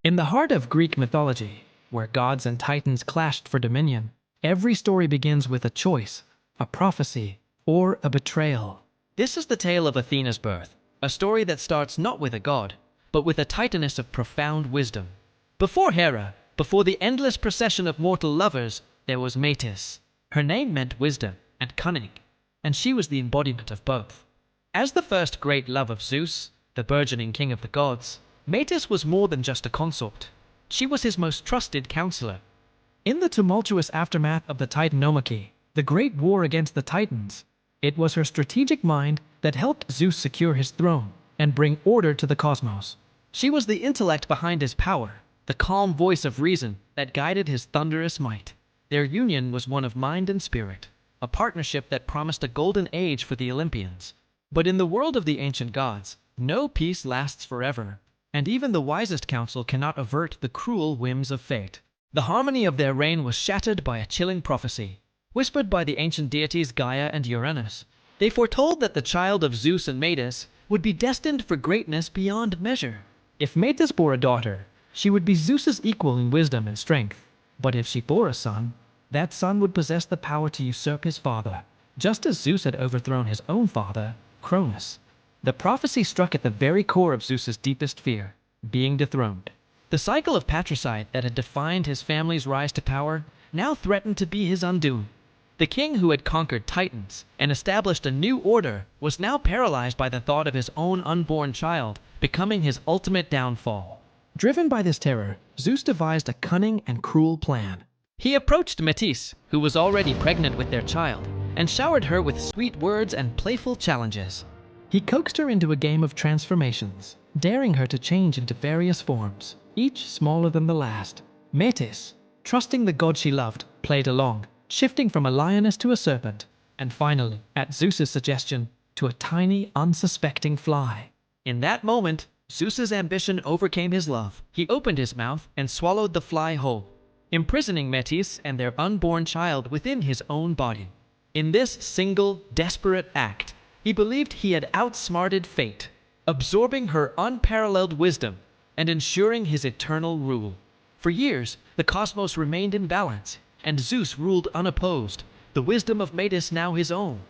In the heart of Greek mythology, where gods and titans clashed for dominion, every story begins with a choice, a prophecy, or a betrayal. This is the tale of Athena's birth, a story that starts not with a god, but with a titaness of profound wisdom. Before Hera, before the endless procession of mortal lovers, there was Metis. Her name meant wisdom and cunning, and she was the embodiment of both. As the first great love of Zeus, the burgeoning king of the gods, Metis was more than just a consort. She was his most trusted counselor. In the tumultuous aftermath of the Titanomachy, the great war against the Titans, it was her strategic mind that helped Zeus secure his throne and bring order to the cosmos. She was the intellect behind his power, the calm voice of reason that guided his thunderous might. Their union was one of mind and spirit, a partnership that promised a golden age for the Olympians. But in the world of the ancient gods, no peace lasts forever, and even the wisest counsel cannot avert the cruel whims of fate. The harmony of their reign was shattered by a chilling prophecy, whispered by the ancient deities Gaia and Uranus. They foretold that the child of Zeus and Metis would be destined for greatness beyond measure. If Metis bore a daughter, she would be Zeus's equal in wisdom and strength. But if she bore a son, that son would possess the power to usurp his father, just as Zeus had overthrown his own father, Cronus. The prophecy struck at the very core of Zeus's deepest fear, being dethroned. The cycle of patricide that had defined his family's rise to power now threatened to be his undoing. The king who had conquered Titans and established a new order was now paralyzed by the thought of his own unborn child becoming his ultimate downfall. Driven by this terror, Zeus devised a cunning and cruel plan. He approached Metis, who was already pregnant with their child, and showered her with sweet words and playful challenges. He coaxed her into a game of transformations, daring her to change into various forms, each smaller than the last. Metis, trusting the god she loved, played along, shifting from a lioness to a serpent, and finally, at Zeus's suggestion, to a tiny, unsuspecting fly. In that moment, Zeus's ambition overcame his love. He opened his mouth and swallowed the fly whole, imprisoning Metis and their unborn child within his own body. In this single, desperate act, he believed he had outsmarted fate, absorbing her unparalleled wisdom and ensuring his eternal rule. For years, the cosmos remained in balance, and Zeus ruled unopposed, the wisdom of Metis now his own.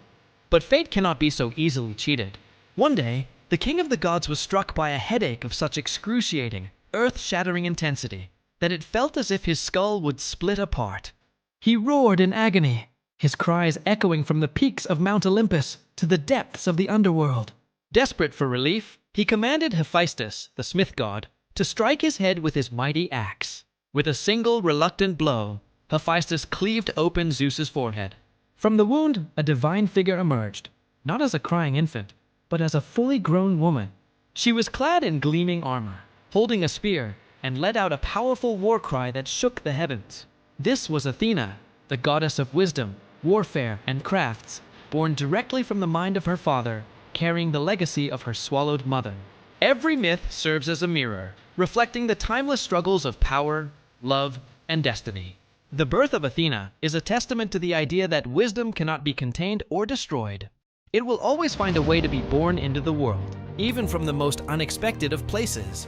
But fate cannot be so easily cheated. One day, the king of the gods was struck by a headache of such excruciating, earth-shattering intensity that it felt as if his skull would split apart. He roared in agony, his cries echoing from the peaks of Mount Olympus to the depths of the underworld. Desperate for relief, he commanded Hephaestus, the smith god, to strike his head with his mighty axe. With a single reluctant blow, Hephaestus cleaved open Zeus's forehead. From the wound, a divine figure emerged, not as a crying infant, but as a fully grown woman. She was clad in gleaming armor, holding a spear, and let out a powerful war cry that shook the heavens. This was Athena, the goddess of wisdom, warfare, and crafts, born directly from the mind of her father, carrying the legacy of her swallowed mother. Every myth serves as a mirror, reflecting the timeless struggles of power, love, and destiny. The birth of Athena is a testament to the idea that wisdom cannot be contained or destroyed. It will always find a way to be born into the world, even from the most unexpected of places.